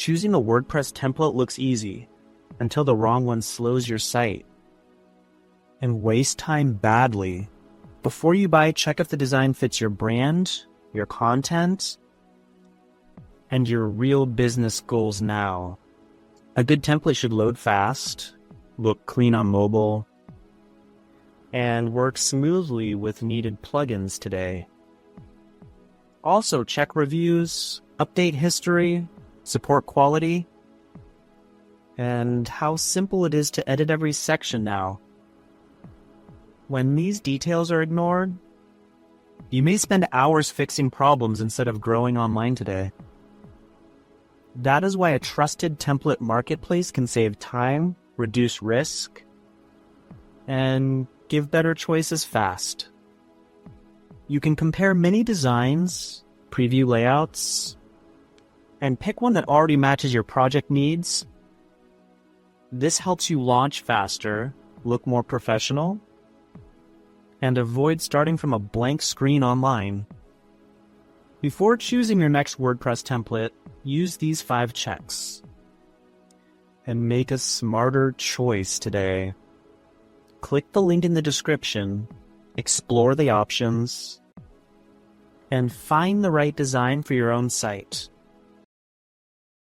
Choosing a WordPress template looks easy until the wrong one slows your site and wastes time badly. Before you buy, check if the design fits your brand, your content, and your real business goals now. A good template should load fast, look clean on mobile, and work smoothly with needed plugins today. Also, check reviews, update history, support quality, and how simple it is to edit every section now. When these details are ignored, you may spend hours fixing problems instead of growing online today. That is why a trusted template marketplace can save time, reduce risk, and give better choices fast. You can compare many designs, preview layouts, and pick one that already matches your project needs. This helps you launch faster, look more professional, and avoid starting from a blank screen online. Before choosing your next WordPress template, use these 5 checks and make a smarter choice today. Click the link in the description, explore the options, and find the right design for your own site.